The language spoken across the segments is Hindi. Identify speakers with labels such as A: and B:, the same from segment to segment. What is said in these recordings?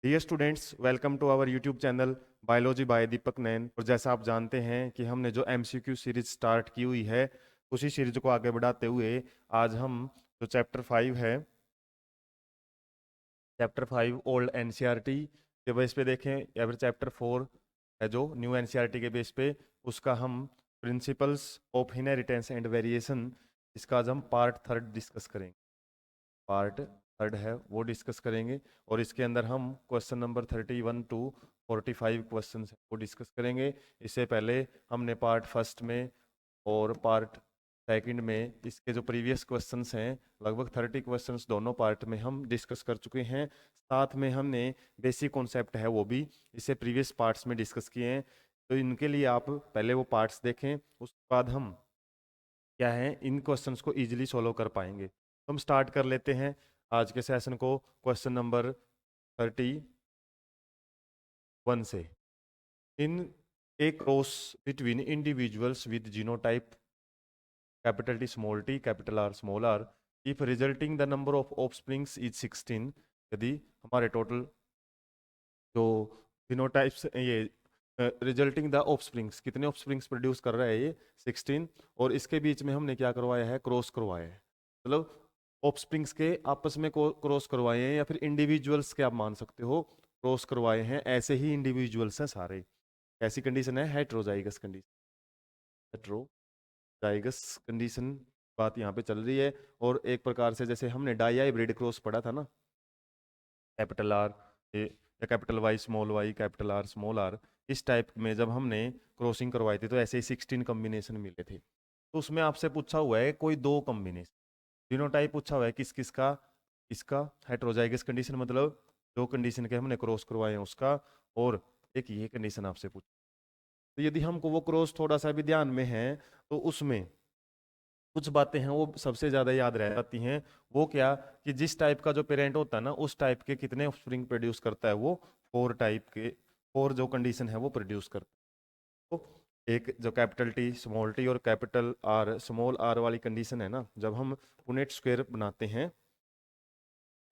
A: Dear students, welcome to our YouTube channel biology by Deepak Nain. और जैसा आप जानते हैं कि हमने जो एमसीक्यू सीरीज स्टार्ट की हुई है, उसी सीरीज को आगे बढ़ाते हुए आज हम जो चैप्टर 5 है, चैप्टर 5 ओल्ड एनसीईआरटी के बेस पे देखें, या फिर चैप्टर 4 है जो न्यू एनसीईआरटी के बेस पे, उसका हम principles of inheritance and variation, इसका आज हम पार्ट 3 डिस्कस करेंगे। पार्ट 3 है वो डिस्कस करेंगे। और इसके अंदर हम क्वेश्चन नंबर 31 टू 45 क्वेश्चन वो डिस्कस करेंगे। इससे पहले हमने पार्ट फर्स्ट में और पार्ट सेकंड में इसके जो प्रीवियस क्वेश्चंस हैं, लगभग 30 क्वेश्चंस दोनों पार्ट में हम डिस्कस कर चुके हैं। साथ में हमने बेसिक कॉन्सेप्ट है वो भी इससे प्रीवियस पार्ट्स में डिस्कस किए हैं। तो इनके लिए आप पहले वो पार्ट्स देखें, उसके बाद हम क्या है इन क्वेश्चंस को इजीली सॉल्व कर पाएंगे। तो हम स्टार्ट कर लेते हैं आज के सेशन को क्वेश्चन नंबर 31 से। In a cross between individuals with genotype capital T capital R small R, if resulting the number of offsprings is 16, यदि हमारे टोटल जो जीनोटाइप्स ये रिजल्टिंग द ऑफस्प्रिंग्स, कितने ऑफस्प्रिंग्स प्रोड्यूस कर रहा है ये 16, और इसके बीच में हमने क्या करवाया है, क्रॉस करवाया है। मतलब ऑफस्प्रिंग्स के आपस में क्रॉस करवाए हैं, या फिर इंडिविजुअल्स के आप मान सकते हो क्रॉस करवाए हैं, ऐसे ही इंडिविजुअल्स हैं सारे। ऐसी कंडीशन है हेट्रोजाइगस कंडीशन, हेट्रोजाइगस कंडीशन बात यहाँ पे चल रही है। और एक प्रकार से जैसे हमने डाई हाइब्रिड क्रॉस पढ़ा था ना, कैपिटल आर या capital Y capital R small R, इस टाइप में जब हमने क्रॉसिंग करवाई थी तो ऐसे ही 16 कॉम्बिनेशन मिले थे। तो उसमें आपसे पूछा हुआ है कोई दो कॉम्बिनेशन, जीनोटाइप पूछा हुआ है किस किस का, इसका हेट्रोजाइगस कंडीशन मतलब दो कंडीशन के हमने क्रॉस करवाए हैं उसका, और एक ये कंडीशन आपसे पूछ। तो यदि हमको वो क्रॉस थोड़ा सा भी ध्यान में है तो उसमें कुछ बातें हैं वो सबसे ज्यादा याद रह जाती हैं। वो क्या कि जिस टाइप का जो पेरेंट होता है ना, उस टाइप के कितने ऑफस्प्रिंग प्रोड्यूस करता है वो, 4 टाइप के, 4 जो कंडीशन है वो प्रोड्यूस करता है। तो एक जो कैपिटल टी स्मॉल टी और कैपिटल आर स्मॉल आर वाली कंडीशन है ना, जब हम पुनेट स्क्वायर बनाते हैं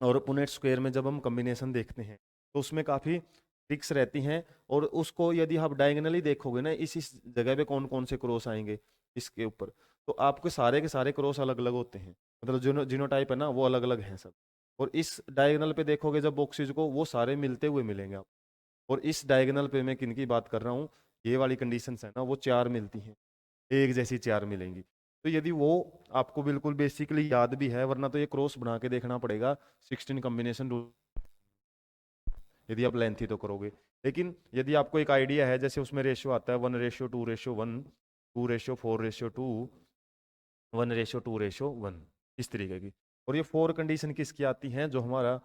A: और पुनेट स्क्वायर में जब हम कॉम्बिनेशन देखते हैं तो उसमें काफ़ी ट्रिक्स रहती हैं। और उसको यदि आप डायगनली देखोगे ना, इस जगह पे कौन कौन से क्रॉस आएंगे इसके ऊपर, तो आपके सारे के सारे क्रॉस अलग अलग होते हैं। मतलब जीनोटाइप है ना वो अलग अलग हैं सब। और इस डायगनल पे देखोगे जब बॉक्सेज को, वो सारे मिलते हुए मिलेंगे आप। और इस डायगनल पे मैं किन की बात कर रहा हूँ, ये वाली कंडीशंस है ना, वो 4 मिलती हैं, एक जैसी 4 मिलेंगी। तो यदि वो आपको बिल्कुल बेसिकली याद भी है, वरना तो ये क्रॉस बना के देखना पड़ेगा 16 कॉम्बिनेशन रूल, यदि आप लेंथी तो करोगे। लेकिन यदि आपको एक आइडिया है, जैसे उसमें रेशियो आता है 1:2:1, 2:4:2, 1:2:1, इस तरीके की। और ये 4 कंडीशन किसकी आती हैं, जो हमारा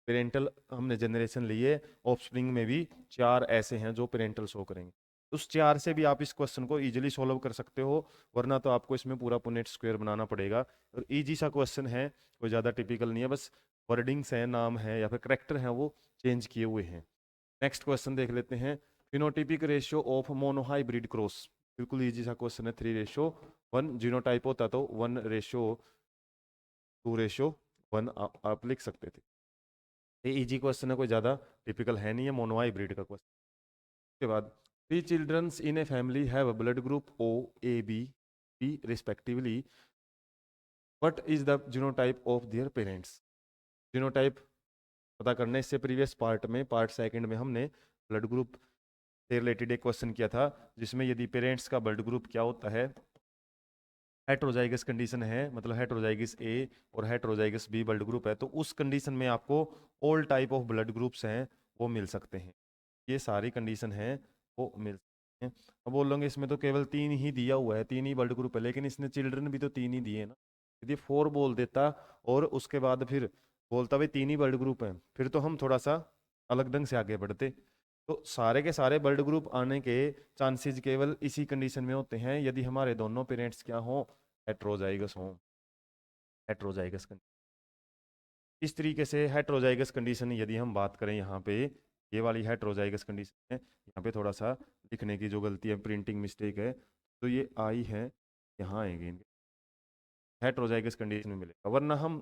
A: पेरेंटल हमने जनरेशन लिए, ऑफस्प्रिंग में भी 4 ऐसे हैं जो पेरेंटल शो करेंगे। उस 4 से भी आप इस क्वेश्चन को इजीली सॉल्व कर सकते हो, वरना तो आपको इसमें पूरा पुनेट स्क्वायर बनाना पड़ेगा। और इजी सा क्वेश्चन है, कोई ज़्यादा टिपिकल नहीं है, बस वर्डिंग्स हैं, नाम है या फिर करेक्टर हैं वो चेंज किए हुए हैं। नेक्स्ट क्वेश्चन देख लेते हैं, phenotypic ratio of monohybrid cross. बिल्कुल इजी सा क्वेश्चन है, 3:1 जीनोटाइप होता तो 1:2:1 आप लिख सकते थे। ये इजी क्वेश्चन है, कोई ज़्यादा टिपिकल है नहीं है, मोनोहाइब्रिड का क्वेश्चन। उसके बाद, 3 childrens in a family have a blood group O A B B respectively, what is the genotype of their parents. Genotype पता करने से प्रीवियस पार्ट में, पार्ट सेकंड में हमने ब्लड ग्रुप से रिलेटेड एक क्वेश्चन किया था, जिसमें यदि पेरेंट्स का ब्लड ग्रुप क्या होता है, हेट्रोजाइगस कंडीशन है, मतलब हेट्रोजाइगस ए और हेट्रोजाइगस बी ब्लड ग्रुप है, तो उस कंडीशन में आपको all type of blood groups हैं वो मिल सकते हैं। ये सारी कंडीशन है वो मिल सकते हैं। अब बोलोगे इसमें तो केवल 3 ही दिया हुआ है, 3 ही ब्लड ग्रुप है, लेकिन इसने चिल्ड्रन भी तो 3 ही दिए ना। यदि 4 बोल देता और उसके बाद फिर बोलता भाई 3 ही ब्लड ग्रुप हैं, फिर तो हम थोड़ा सा अलग ढंग से आगे बढ़ते। तो सारे के सारे ब्लड ग्रुप आने के चांसेस केवल इसी कंडीशन में होते हैं, यदि हमारे दोनों पेरेंट्स क्या हों, हेट्रोजाइगस हों। हेट्रोजाइगस, इस तरीके से हेट्रोजाइगस कंडीशन यदि हम बात करें यहाँ पे, ये वाली हेट्रोजाइगस कंडीशन है, यहाँ पे थोड़ा सा लिखने की जो गलती है, प्रिंटिंग मिस्टेक है, तो ये आई है, यहाँ आएंगे इनके हेट्रोजाइगस कंडीशन में मिलेगा। वरना हम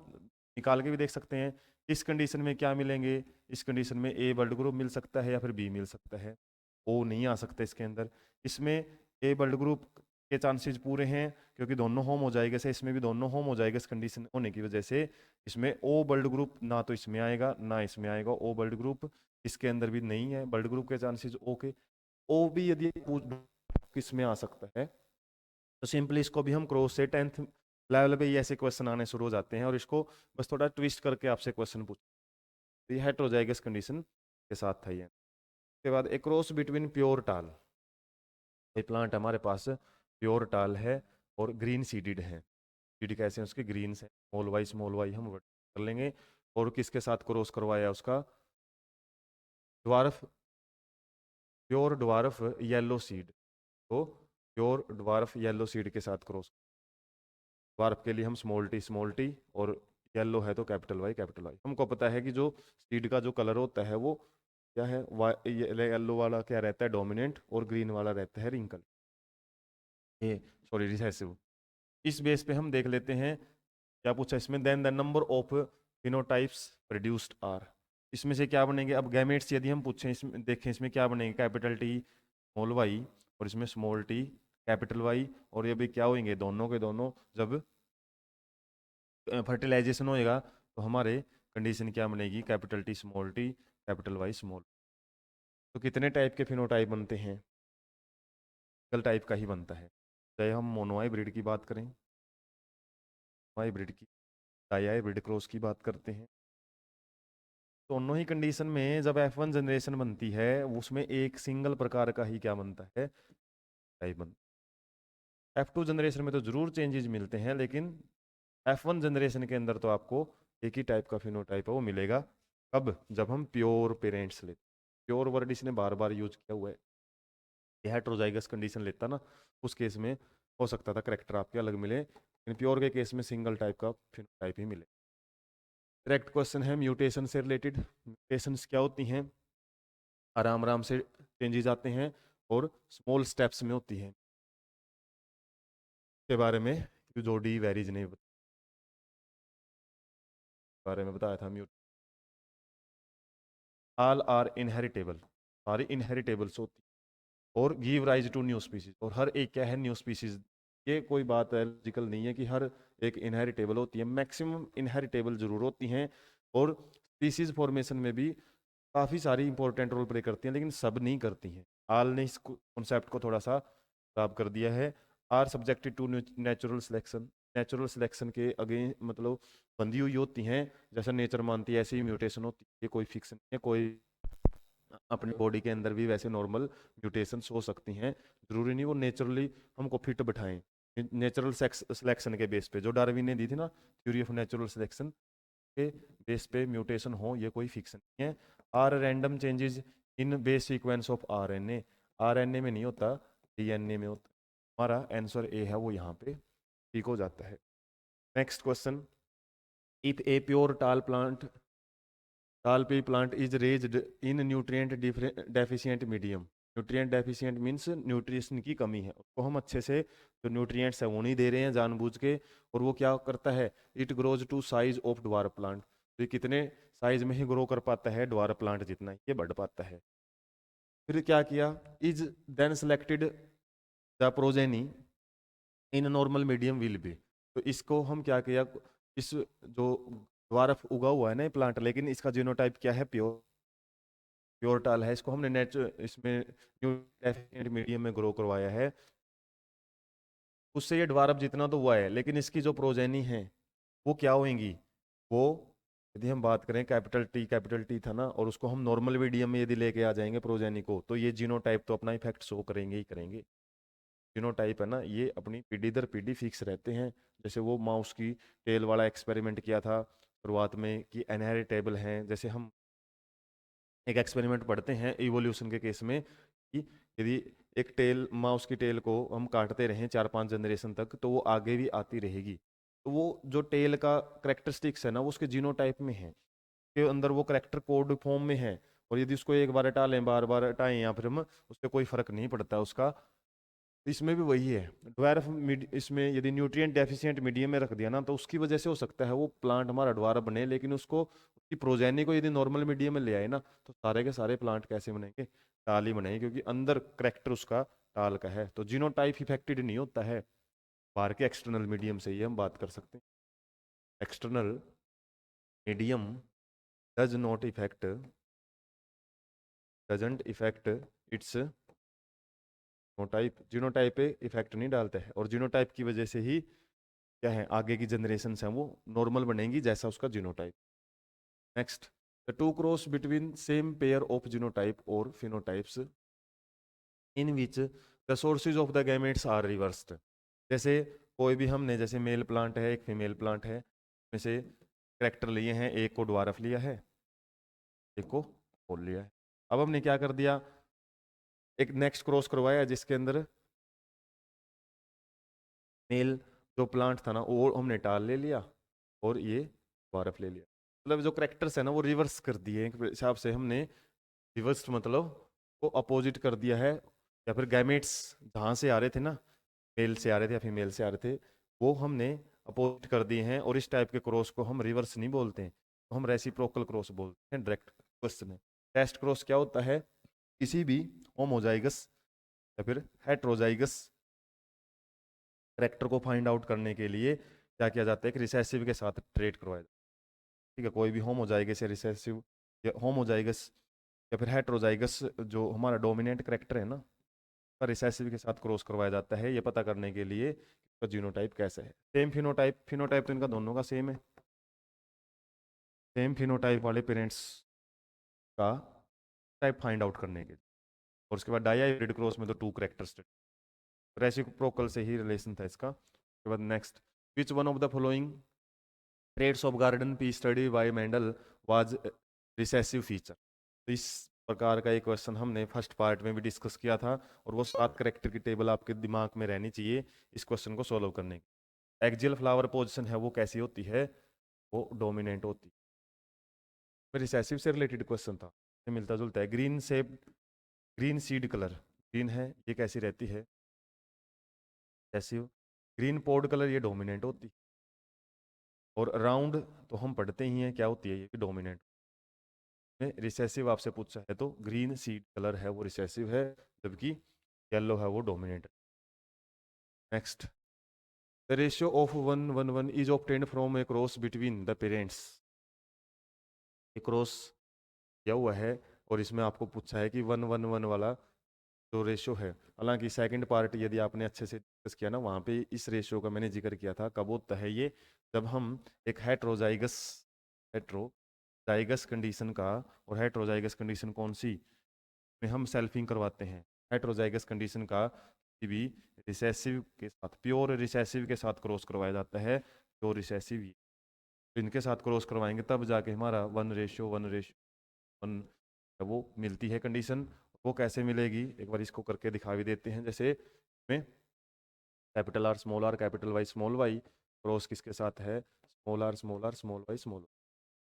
A: निकाल के भी देख सकते हैं। इस कंडीशन में क्या मिलेंगे, इस कंडीशन में ए ब्लड ग्रुप मिल सकता है या फिर बी मिल सकता है, ओ नहीं आ सकता इसके अंदर। इसमें ए ब्लड ग्रुप के चांसेस पूरे हैं क्योंकि दोनों होम हो जाएगा से, इसमें भी दोनों होम हो जाएगा इस कंडीशन होने की वजह से। इसमें ओ ब्लड ग्रुप ना तो इसमें आएगा ना इसमें आएगा, ओ ब्लड ग्रुप इसके अंदर भी नहीं है, ब्लड ग्रुप के चांसेस ओ के। ओ भी यदि किसमें आ सकता है तो सिंपली इसको भी हम क्रॉस से 10th लेवल पे ही ऐसे क्वेश्चन आने शुरू हो जाते हैं और इसको बस थोड़ा ट्विस्ट करके आपसे क्वेश्चन पूछ, तो ये हेट हो जाएगा इस कंडीशन के साथ था ये। उसके बाद एक क्रॉस बिटवीन प्योर टाल, ये प्लांट हमारे पास प्योर टाल है और ग्रीन सीडेड है। सीड कैसे हैं उसके, ग्रीन से, स्मॉल वाई हम कर लेंगे। और किसके साथ क्रॉस करवाया उसका, dwarf, pure dwarf yellow seed, तो प्योर ड्वार्फ येलो सीड के साथ क्रॉस। ड्वार्फ के लिए हम स्मॉल टी और येलो है तो कैपिटल वाई। हमको पता है कि जो सीड का जो कलर होता है वो क्या है, येलो वाला क्या रहता है डोमिनेंट और ग्रीन वाला रहता है रिंकल, ये सॉरी रिसेसिव। इस बेस पे हम देख लेते हैं क्या पूछा इसमें, then the number of phenotypes produced are, इसमें से क्या बनेंगे। अब गैमेट्स यदि हम पूछें इसमें, देखें इसमें क्या बनेंगे, कैपिटल टी स्मॉल वाई और इसमें स्मॉल टी कैपिटल वाई, और ये भी क्या होंगे दोनों के दोनों जब फर्टिलाइजेशन होएगा तो हमारे कंडीशन क्या बनेगी, capital T small T capital Y small. तो कितने टाइप के फिनोटाइप बनते हैं, सिंगल टाइप का ही बनता है, चाहे हम मोनोहाइब्रिड की बात करें, हाइब्रिड की, डाइहाइब्रिड क्रॉस की बात करते हैं। दोनों ही कंडीशन में जब F1 जनरेशन बनती है उसमें एक सिंगल प्रकार का ही क्या बनता है, टाइप बनता है। F2 जनरेशन में तो जरूर चेंजेस मिलते हैं लेकिन F1 जनरेशन के अंदर तो आपको एक ही टाइप का फिनोटाइप है वो मिलेगा। कब, जब हम प्योर पेरेंट्स लेते, प्योर वर्ड इसने बार बार यूज किया हुआ है, ये हेट्रोजाइगस कंडीशन लेता ना उस केस में हो सकता था करेक्टर आपके अलग मिले, लेकिन प्योर के केस में सिंगल टाइप का फिनोटाइप ही मिले। करेक्ट क्वेश्चन है म्यूटेशन से रिलेटेड, म्यूटेशंस क्या होती हैं, आराम आराम से चेंजेस आते हैं और स्मॉल स्टेप्स में होती है, के बारे में जो डी वेरीज ने बारे में बताया था। म्यूट ऑल आर इनहेरिटेबल, सारी इनहेरिटेबल्स होती और give rise to new species, और हर एक क्या है न्यू स्पीसीज, ये कोई बात लॉजिकल नहीं है कि हर एक इनहेरिटेबल होती है, मैक्सिमम इनहेरिटेबल जरूर होती हैं और स्पीसीज फॉर्मेशन में भी काफ़ी सारी इंपॉर्टेंट रोल प्ले करती हैं लेकिन सब नहीं करती हैं। आल ने इस कॉन्सेप्ट को थोड़ा सा खराब कर दिया है। Are subjected to natural selection, natural selection के अगेंस्ट मतलब बंधी हुई होती हैं, जैसा नेचर मानती है ऐसी ही म्यूटेशन होती है, कोई फिक्स नहीं है, कोई अपनी बॉडी के अंदर भी वैसे नॉर्मल म्यूटेशंस हो सकती हैं, जरूरी नहीं वो नेचुरली हमको फिट बिठाएं। नेचुरल सिलेक्शन के बेस पे जो डार्विन ने दी थी ना थ्योरी ऑफ नेचुरल सिलेक्शन के बेस पे म्यूटेशन हो, ये कोई फिक्स नहीं है। Are random changes in base sequence of RNA, RNA में नहीं होता, डीएनए में होता है। हमारा आंसर ए है वो यहाँ पे ठीक हो जाता है। Next question, if a pure tall pea plant is raised in nutrient deficient medium, nutrient deficient means nutrition की कमी है, उसको हम अच्छे से जो न्यूट्रिएंट्स है वो नहीं दे रहे हैं जानबूझ के, और वो क्या करता है, it grows to size of dwarf plant, तो ये कितने साइज में ही ग्रो कर पाता है, ड्वार्फ प्लांट जितना ये बढ़ पाता है। फिर क्या किया, is then selected the progeny in normal medium will be, तो इसको हम क्या किया, इस जो ड्वार्फ उगा हुआ है ना प्लांट लेकिन इसका जीनोटाइप क्या है, प्योर, प्योर टाल है, इसको हमने इसमें न्यू मीडियम में ग्रो करवाया है, उससे ये ड्वार्फ जितना तो हुआ है लेकिन इसकी जो प्रोजेनी है वो क्या होंगी, वो यदि हम बात करें कैपिटल टी था ना और उसको हम नॉर्मल मीडियम में यदि लेके आ जाएंगे प्रोजेनी को, तो ये जीनोटाइप तो अपना इफेक्ट शो करेंगे ही करेंगे। जीनोटाइप है ना ये अपनी पीढ़ी दर पीढ़ी फिक्स रहते हैं, जैसे वो माउस की टेल वाला एक्सपेरिमेंट किया था शुरुआत में कि इनहेरिटेबल हैं, जैसे हम एक एक्सपेरिमेंट पढ़ते हैं इवोल्यूशन के केस में कि यदि एक टेल माउस की टेल को हम काटते रहें 4-5 जनरेशन तक तो वो आगे भी आती रहेगी, तो वो जो टेल का करेक्टरिस्टिक्स है ना वो उसके जीनोटाइप में है, के अंदर वो करेक्टर कोड फॉर्म में है, और यदि उसको एक बार हटा लें बार बार हटाएं या फिर हम उस पर कोई फर्क नहीं पड़ता उसका इसमें भी वही है, ड्वार्फ इसमें यदि न्यूट्रिएंट डेफिशिएंट मीडियम में रख दिया ना, तो उसकी वजह से हो सकता है वो प्लांट हमारा ड्वार्फ बने, लेकिन उसको उसकी प्रोजेनी को यदि नॉर्मल मीडियम में ले आए ना, तो सारे के सारे प्लांट कैसे बनेंगे, टाल ही बनेंगे, क्योंकि अंदर करेक्टर उसका टाल का है। तो जीनोटाइप इफेक्टेड नहीं होता है बाहर के एक्सटर्नल मीडियम से, ये हम बात कर सकते हैं। External medium does not effect, doesn't effect it's genotype, genotype पे इफेक्ट नहीं डालता है, और जीनोटाइप की वजह से ही क्या है, आगे की जनरेशन हैं वो नॉर्मल बनेंगी जैसा उसका genotype. Next, the two cross between same pair of genotype और phenotypes in which the sources of the gametes are reversed. जैसे कोई भी हमने, जैसे मेल प्लांट है, एक फीमेल प्लांट है, में से करेक्टर लिए हैं, एक को ड्वार्फ लिया है, एक को होल लिया है। अब हमने क्या कर दिया, एक नेक्स्ट क्रॉस करवाया जिसके अंदर मेल जो प्लांट था ना वो हमने टाल ले लिया, और ये ड्वार्फ ले लिया। मतलब जो करेक्टर्स है ना वो रिवर्स कर दिए एक हिसाब से हमने, रिवर्स मतलब वो अपोजिट कर दिया है, या फिर गैमेट्स जहाँ से आ रहे थे ना, मेल से आ रहे थे या फीमेल से आ रहे थे, वो हमने अपोजिट कर दिए हैं। और इस टाइप के क्रॉस को हम रिवर्स नहीं बोलते हैं, तो हम रेसिप्रोकल क्रॉस बोलते हैं। डायरेक्ट क्वेश्चन है, टेस्ट क्रॉस क्या होता है, किसी भी होमोजाइगस या फिर हेट्रोजाइगस करेक्टर को फाइंड आउट करने के लिए क्या किया जाता है, कि रिसेसिव के साथ ट्रेट करवाया जाता है। ठीक है, कोई भी होमोजाइगस या रिसेसिव या होमोजाइगस या फिर हेट्रोजाइगस जो हमारा डोमिनेंट करेक्टर है ना, का रिसेसिव के साथ क्रॉस करवाया जाता है, ये पता करने के लिए इसका जीनोटाइप कैसा है। सेम फिनोटाइप, फिनोटाइप तो इनका दोनों का सेम है, सेम फिनोटाइप वाले पेरेंट्स का टाइप फाइंड आउट करने के लिए। और उसके बाद डाइहाइब्रिड क्रॉस में तो टू करेक्टर्स, रेसिप्रोकल से ही रिलेशन था इसका। उसके बाद next, which one of the following trades of garden pea study by Mendel was recessive feature. तो इस प्रकार का एक क्वेश्चन हमने फर्स्ट पार्ट में भी डिस्कस किया था, और वो 7 करेक्टर की टेबल आपके दिमाग में रहनी चाहिए इस क्वेश्चन को सॉल्व करने की। एक्जियल फ्लावर पोजीशन है वो कैसी होती है, वो डोमिनेंट होती है। रिसेसिव से रिलेटेड क्वेश्चन था, मिलता जुलता है। Green shape, green seed colour, green है, ये कैसी रहती है, रिसेसिव। ग्रीन पॉड कलर, ये डोमिनेंट होती है। और राउंड तो हम पढ़ते ही हैं क्या होती है, ये डोमिनेंट में। रिसेसिव आपसे पूछा है तो ग्रीन सीड कलर है वो रिसेसिव है, जबकि येलो है वो dominant. Next, the ratio of 1:1 is obtained from A cross between the parents. ये क्रॉस किया हुआ है, और इसमें आपको पूछा है कि 1:1 वाला जो रेशियो है, हालांकि सेकंड पार्ट यदि आपने अच्छे से डिस्कस किया ना, वहाँ पे इस रेशियो का मैंने जिक्र किया था। कब होता है ये, जब हम एक हेट्रोजाइगस कंडीशन का, और हेट्रोजाइगस कंडीशन कौन सी, में हम सेल्फिंग करवाते हैं। हेट्रोजाइगस कंडीशन का किसी भी रिसेसिव के साथ, प्योर रिसेसिव के साथ क्रॉस करवाया जाता है, प्योर रिसेसिव इनके साथ क्रॉस करवाएंगे तब जाके हमारा 1:1 वो मिलती है कंडीशन। वो कैसे मिलेगी, एक बार इसको करके दिखा भी देते हैं। जैसे में capital R small R, capital Y small Y, cross किसके साथ है, small R small R small Y small Y,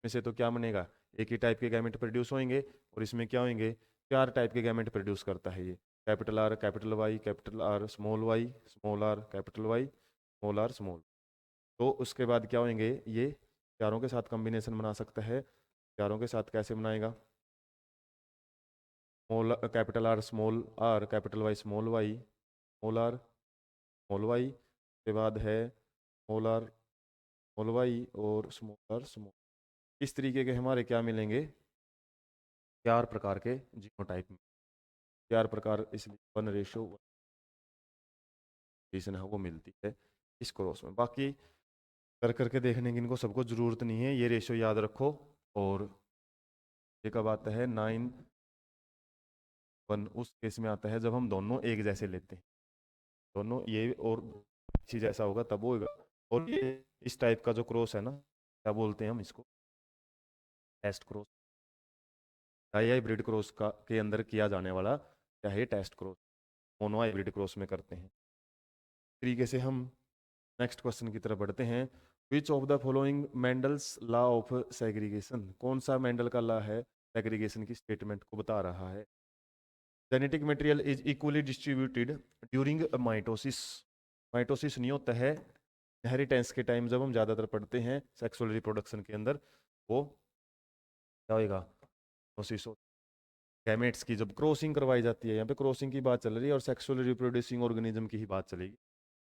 A: में से तो क्या बनेगा, एक ही टाइप के गैमेट प्रोड्यूस होंगे। और इसमें क्या होंगे, 4 टाइप के गैमेट प्रोड्यूस करता है ये, capital R capital Y small R capital Y small R small. तो उसके बाद क्या होंगे, ये चारों के साथ कॉम्बिनेशन बना सकता है। चारों के साथ कैसे बनाएगा, small capital R capital Y small R small Y, के बाद है स्मॉल आर स्मॉल वाई और स्मॉल आर स्मॉल। इस तरीके के हमारे क्या मिलेंगे, 4 प्रकार के जीनोटाइप में, 4 प्रकार, इसलिए 1:1 है वो मिलती है इस क्रॉस में। बाकी कर करके देखने की इनको सबको जरूरत नहीं है, ये रेशियो याद रखो। और ये कब आता है, 9:1 उस केस में आता है जब हम दोनों एक जैसे लेते हैं, दोनों ये और इसी जैसा होगा तब होगा। और ये इस टाइप का जो क्रॉस है ना, क्या बोलते हैं हम इसको, टेस्ट क्रॉस। हाइब्रिड क्रॉस का के अंदर किया जाने वाला क्या है, test cross, mono hybrid cross में करते हैं। तरीके से हम नेक्स्ट क्वेश्चन की तरफ बढ़ते हैं। Which of the following Mendel's law of segregation, कौन सा मेंडल का लॉ है सेग्रीगेशन की स्टेटमेंट को बता रहा है। Genetic material is equally distributed during mitosis. Mitosis नहीं होता है, इनहेरिटेंस के टाइम जब हम ज़्यादातर पढ़ते हैं सेक्सुअल रिप्रोडक्शन के अंदर, वो क्या होएगा, माइटोसिस हो। गैमेट्स की जब क्रॉसिंग करवाई जाती है, यहाँ पे क्रॉसिंग की बात चल रही है और सेक्सुअल रिप्रोड्यूसिंग ऑर्गेनिज्म की ही बात चलेगी,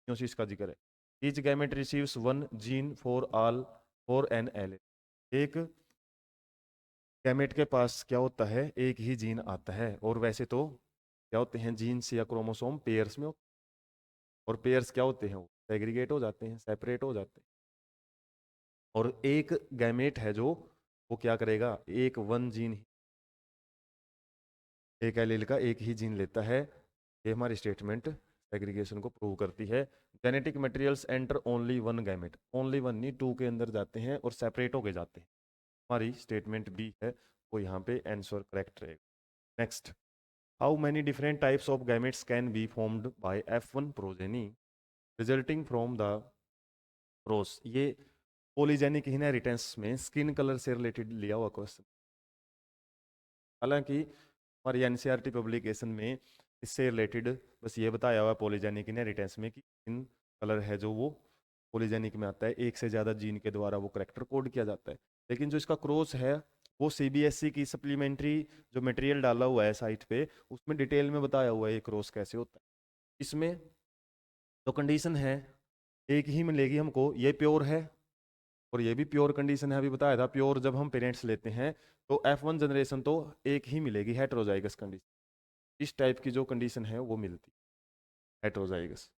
A: मियोसिस का जिक्र है। Each gamete receives one gene for all for an L. एक गैमेट के पास क्या होता है, एक ही जीन आता है, और वैसे तो क्या होते हैं जीन्स या क्रोमोसोम पेयर्स में होते हैं, और पेयर्स क्या होते हैं, वो सेग्रीगेट हो जाते हैं, सेपरेट हो जाते हैं। और एक गैमेट है जो वो क्या करेगा, एक वन जीन, एक एलील का एक ही जीन लेता है। ये हमारी स्टेटमेंट सेग्रीगेशन को प्रूव करती है। Genetic materials enter only one gamete, only one नहीं, टू के अंदर जाते हैं और सेपरेट होके जाते हैं। हमारी स्टेटमेंट बी है, वो यहाँ पे आंसर करेक्ट रहेगा। Next, how many different types of gametes can be formed by F1 progeny resulting from the pros. ये पॉलीजेनिक इनहेरिटेंस में स्किन कलर से रिलेटेड लिया हुआ क्वेश्चन। हालांकि हमारी एनसीईआरटी पब्लिकेशन में इससे रिलेटेड बस ये बताया हुआ है पॉलीजेनिक इनहेरिटेंस में कि स्किन कलर है जो वो पॉलीजेनिक में आता है, एक से ज़्यादा जीन के द्वारा वो करेक्टर कोड किया जाता है। लेकिन जो इसका क्रॉस है वो सीबीएसई की सप्लीमेंट्री जो मटेरियल डाला हुआ है साइट पे, उसमें डिटेल में बताया हुआ है ये क्रॉस कैसे होता है। इसमें जो कंडीशन है एक ही मिलेगी हमको, ये प्योर है और ये भी प्योर कंडीशन है, अभी बताया था प्योर जब हम पेरेंट्स लेते हैं तो F1 जनरेशन तो एक ही मिलेगी, हेटेरोजाइगस कंडीशन। इस टाइप की जो कंडीशन है वो मिलती हेटेरोजाइगस।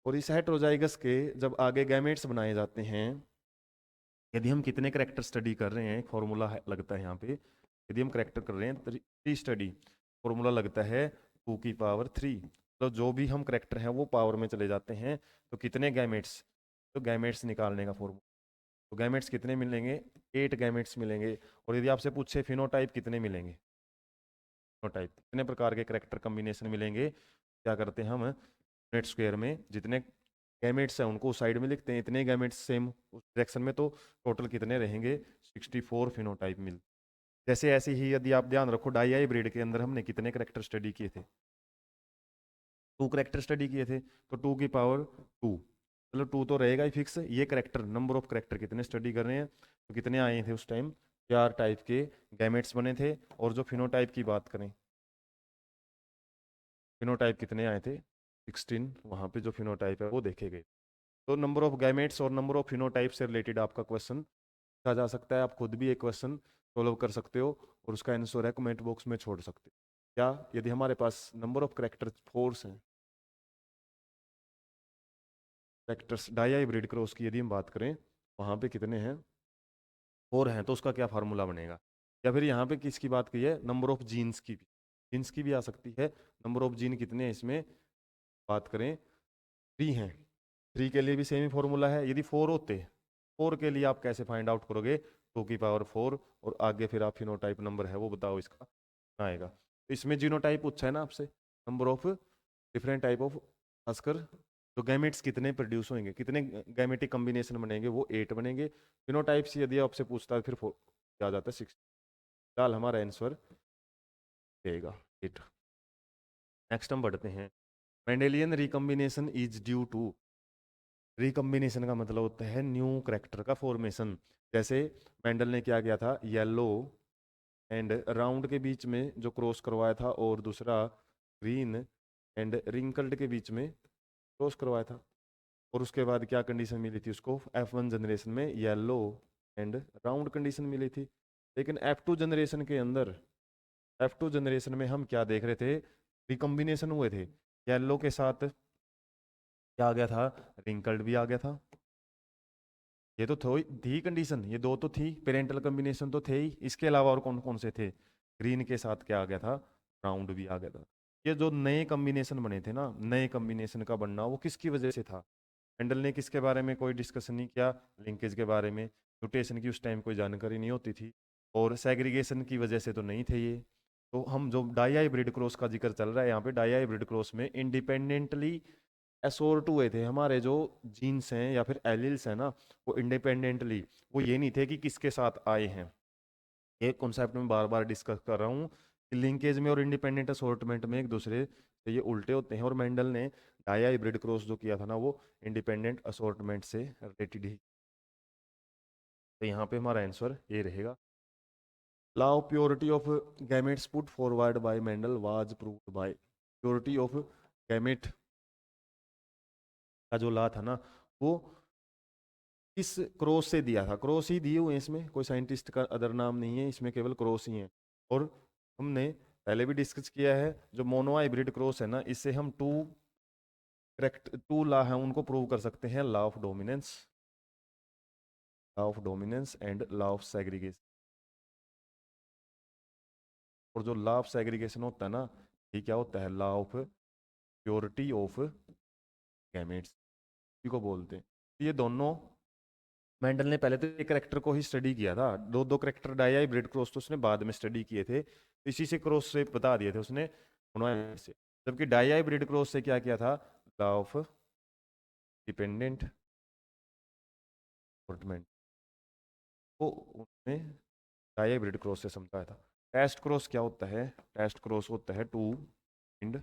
A: और इस हेटेरोजाइगस के जब आगे गैमेट्स बनाए जाते हैं, यदि हम कितने करेक्टर स्टडी कर रहे हैं, एक फॉर्मूला लगता है यहाँ पे, यदि हम करेक्टर कर रहे हैं थ्री स्टडी, फॉर्मूला लगता है 2 की पावर 3। तो जो भी हम करेक्टर हैं वो पावर में चले जाते हैं, तो कितने गैमेट्स, तो गैमेट्स निकालने का फॉर्मूला, तो गैमेट्स कितने मिलेंगे, 8 गैमेट्स मिलेंगे। और यदि आपसे पूछे फिनोटाइप कितने मिलेंगे, फिनोटाइप कितने प्रकार के करेक्टर कॉम्बिनेशन मिलेंगे, क्या करते हैं हम यूनिट स्क्वायर में जितने गैमेट्स हैं उनको साइड में लिखते हैं, इतने गैमेट्स सेम उस डायरेक्शन में, तो टोटल कितने रहेंगे 64 फिनोटाइप मिल। जैसे ऐसे ही यदि आप ध्यान रखो डाई ब्रीड के अंदर हमने कितने करेक्टर स्टडी किए थे, 2 करेक्टर स्टडी किए थे, तो 2 की पावर 2, चलो 2 तो रहेगा ही फिक्स। ये करेक्टर नंबर ऑफ करेक्टर कितने स्टडी कर रहे हैं, तो कितने आए थे उस टाइम, 4 टाइप के गैमेट्स बने थे। और जो फिनोटाइप की बात करें, फिनोटाइप कितने आए थे 16, वहाँ पे जो फिनोटाइप है वो देखे गए। तो नंबर ऑफ गैमेट्स और नंबर ऑफ फिनोटाइप से रिलेटेड आपका क्वेश्चन पूछा जा सकता है। आप खुद भी एक क्वेश्चन सोल्व कर सकते हो और उसका आंसर है कमेंट बॉक्स में छोड़ सकते हो। क्या यदि हमारे पास नंबर ऑफ करेक्टर फोर्स हैं, करेक्टर्स डाई हाइब्रिड क्रॉस की यदि हम बात करें, वहाँ पे कितने हैं, 4 हैं, तो उसका क्या फार्मूला बनेगा। या फिर यहाँ पे किसकी बात की है, नंबर ऑफ जीन्स की भी, जीन्स की भी आ सकती है। नंबर ऑफ जीन कितने हैं इसमें बात करें, 3 हैं, 3 के लिए भी सेम ही फॉर्मूला है। यदि 4 होते, 4 के लिए आप कैसे फाइंड आउट करोगे, 2 की पावर 4 और आगे फिर आप फिनोटाइप नंबर है वो बताओ इसका आएगा। तो इसमें जीनोटाइप पूछा है ना आपसे, number of different type of, खासकर तो गैमेट्स कितने प्रोड्यूस होंगे, कितने गैमेटिक कॉम्बिनेशन बनेंगे, वो 8 बनेंगे। फिनोटाइप्स यदि आपसे पूछता है फिर क्या जाता है 6। फिलहाल हमारा आंसर रहेगा 8। नेक्स्ट हम बढ़ते हैं, Mendelian recombination is due to. Recombination का मतलब होता है न्यू करेक्टर का फॉर्मेशन। जैसे मेंडल ने क्या किया था, येलो एंड राउंड के बीच में जो क्रॉस करवाया था, और दूसरा ग्रीन एंड रिंकल्ड के बीच में क्रॉस करवाया था। और उसके बाद क्या कंडीशन मिली थी उसको, F1 जनरेशन में येलो एंड राउंड कंडीशन मिली थी। लेकिन F2 जनरेशन के अंदर, F2 जनरेशन में हम क्या देख रहे थे, रिकॉम्बिनेशन हुए थे, येलो के साथ क्या आ गया था, रिंकल्ड भी आ गया था। ये तो थी कंडीशन, ये 2 तो थी, पेरेंटल कॉम्बिनेशन तो थे ही, इसके अलावा और कौन कौन से थे, ग्रीन के साथ क्या आ गया था, राउंड भी आ गया था। ये जो नए कॉम्बिनेशन बने थे ना, नए कॉम्बिनेशन का बनना वो किसकी वजह से था, हैंडल ने किसके बारे में कोई डिस्कशन नहीं किया, लिंकेज के बारे में, म्यूटेशन की उस टाइम कोई जानकारी नहीं होती थी, और सेग्रीगेशन की वजह से तो नहीं थे ये। तो हम जो डाई हाइब्रिड क्रॉस का जिक्र चल रहा है यहाँ पे, डाई हाइब्रिड क्रॉस में इंडिपेंडेंटली असोर्ट हुए थे हमारे जो जीन्स हैं या फिर एलिल्स हैं ना, वो इंडिपेंडेंटली, वो ये नहीं थे कि किसके साथ आए हैं। ये कॉन्सेप्ट में बार बार डिस्कस कर रहा हूँ लिंकेज में और इंडिपेंडेंट असॉर्टमेंट में एक दूसरे से ये उल्टे होते हैं, और मेंडल ने डाई हाइब्रिड क्रॉस जो किया था ना वो इंडिपेंडेंट असॉर्टमेंट से रिलेटेड ही। तो यहाँ पे हमारा आंसर ये रहेगा। Law of purity of gametes put forward bye Mendel was proved bye. Purity of gamete का जो लॉ था ना वो किस क्रॉस से दिया था? क्रॉस ही दिए हुए हैं इसमें, कोई साइंटिस्ट का अदर नाम नहीं है इसमें, केवल क्रॉस ही है। और हमने पहले भी डिस्कस किया है, जो मोनो हाइब्रिड क्रॉस है ना, इससे हम टू लॉ है उनको प्रूव कर सकते हैं, law of dominance and law of segregation. और जो लॉ ऑफ सेग्रीगेशन होता है ना, ये क्या होता है? Law of purity of gametes को बोलते हैं। ये दोनों मेंडल ने पहले तो एक करेक्टर को ही स्टडी किया था, दो दो करेक्टर डाई हाइब्रिड क्रॉस तो उसने बाद में स्टडी किए थे, इसी से क्रॉस से बता दिए थे उसने से। जबकि डाई हाइब्रिड क्रॉस से क्या किया था? लॉ ऑफ डिपेंडेंट असॉर्टमेंट को उसने डाई हाइब्रिड क्रॉस से समझाया था। टेस्ट क्रॉस क्या होता है? टेस्ट क्रॉस होता है to find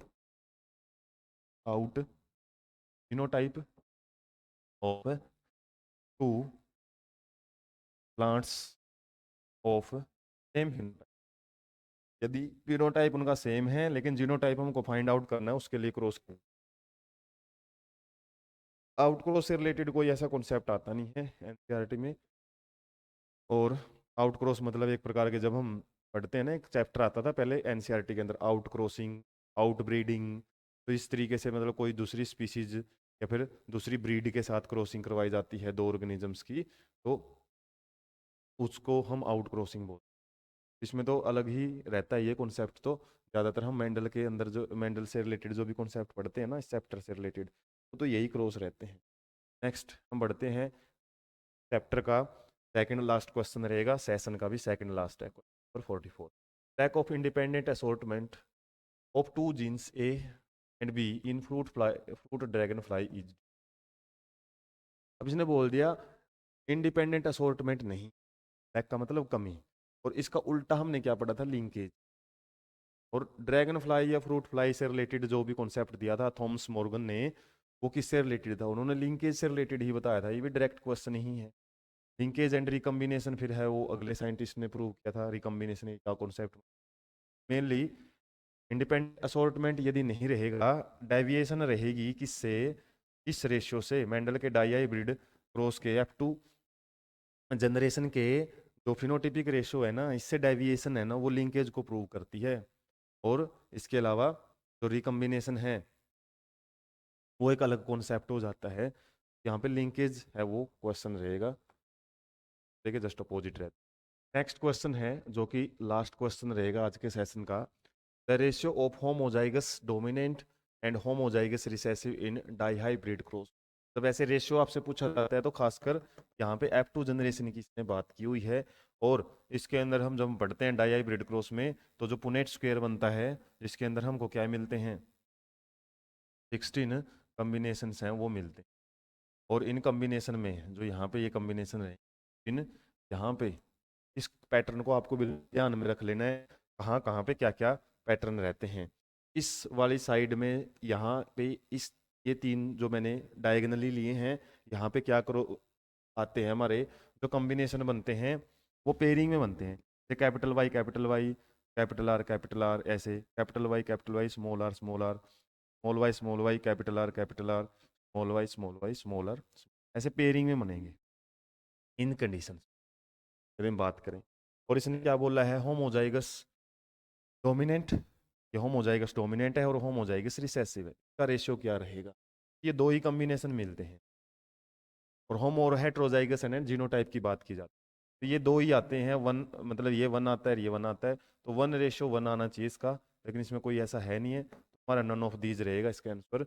A: out genotype of two plants of same human. यदि फिनोटाइप उनका सेम है लेकिन जीनोटाइप हमको फाइंड आउट करना है, उसके लिए क्रॉस करें। आउट क्रॉस से रिलेटेड कोई ऐसा कॉन्सेप्ट आता नहीं है एनसीईआरटी में। और आउट क्रॉस मतलब एक प्रकार के, जब हम पढ़ते हैं ना, एक चैप्टर आता था पहले एनसीईआरटी के अंदर, आउट क्रॉसिंग, आउट ब्रीडिंग। तो इस तरीके से मतलब कोई दूसरी स्पीसीज या फिर दूसरी ब्रीड के साथ क्रॉसिंग करवाई जाती है दो ऑर्गेनिजम्स की, तो उसको हम आउट क्रॉसिंग बोलते हैं। इसमें तो अलग ही रहता है ये कॉन्सेप्ट। तो ज़्यादातर हम मेंडल के अंदर जो मेंडल से रिलेटेड जो भी कॉन्सेप्ट पढ़ते हैं ना इस चैप्टर से रिलेटेड, तो यही क्रॉस रहते हैं। नेक्स्ट हम बढ़ते हैं चैप्टर का सेकंड लास्ट क्वेश्चन रहेगा, सेशन का भी सेकंड लास्ट है, question 44। Lack of independent assortment of two genes A and B in fruit dragon fly is. अब इसने बोल दिया इंडिपेंडेंट असॉर्टमेंट नहीं, लैक का मतलब कमी, और इसका उल्टा हमने क्या पढ़ा था? लिंकेज। और ड्रैगन फ्लाई या फ्रूट फ्लाई से रिलेटेड जो भी कॉन्सेप्ट दिया था थॉमस मॉर्गन ने, वो किससे रिलेटेड था? उन्होंने लिंकेज से रिलेटेड ही बताया था। ये भी डायरेक्ट क्वेश्चन ही है। लिंकेज एंड रिकम्बिनेशन फिर है, वो अगले साइंटिस्ट ने प्रूव किया था रिकम्बिनेशन का कॉन्सेप्ट। मेनली इंडिपेंडेंट असॉर्टमेंट यदि नहीं रहेगा, डेविएशन रहेगी किससे? इस रेशियो से, मेंडल के डाई हाइब्रिड क्रॉस के F2 जनरेशन के जो फिनोटिपिक रेशियो है ना, इससे डेविएशन है ना, वो लिंकेज को प्रूव करती है। और इसके अलावा जो रिकम्बिनेशन है वो एक अलग कॉन्सेप्ट हो जाता है। यहाँ पे लिंकेज है वो क्वेश्चन रहेगा, देखिए जस्ट अपोजिट रहता है। नेक्स्ट क्वेश्चन है जो कि लास्ट क्वेश्चन रहेगा आज के सेशन का। The ratio of homozygous dominant and homozygous recessive in dihybrid cross. तो वैसे रेशियो आपसे पूछा जाता है तो खासकर यहाँ पे F2 जनरेशन की इसने बात की हुई है। और इसके अंदर हम जब पढ़ते हैं डाईहाइब्रिड क्रॉस में, तो जो पुनेट स्क्वायर बनता है जिसके अंदर हमको क्या मिलते हैं? 16 कॉम्बिनेशन हैं वो मिलते हैं। और इन कॉम्बिनेशन में जो यहाँ पे ये कॉम्बिनेशन है, इन यहाँ पे इस पैटर्न को आपको ध्यान में रख लेना है, कहाँ कहाँ पे क्या क्या पैटर्न रहते हैं। इस वाली साइड में यहाँ पे इस ये तीन जो मैंने डायगनली लिए हैं, यहाँ पे क्या करो आते हैं हमारे जो कॉम्बिनेशन बनते हैं वो पेयरिंग में बनते हैं। जैसे capital Y capital Y, capital R, ऐसे capital Y small R small R, small Y capital R small Y small R, ऐसे पेयरिंग में बनेंगे इन कंडीशन यदि हम बात करें। और इसने क्या बोला है? होमोजाइगस डोमिनेंट, ये होमोजाइगस डोमिनेंट है और होमोजाइगस रिसेसिव है, इसका रेशियो क्या रहेगा? ये दो ही कॉम्बिनेशन मिलते हैं। और होमो और हेट्रोजाइगस है जीनोटाइप की बात की जाती है, तो ये दो ही आते हैं। वन मतलब ये वन आता है, ये वन आता है, तो 1:1 आना चाहिए इसका, लेकिन इसमें कोई ऐसा है नहीं है, तो हमारा नन ऑफ दीज रहेगा इसका आंसर।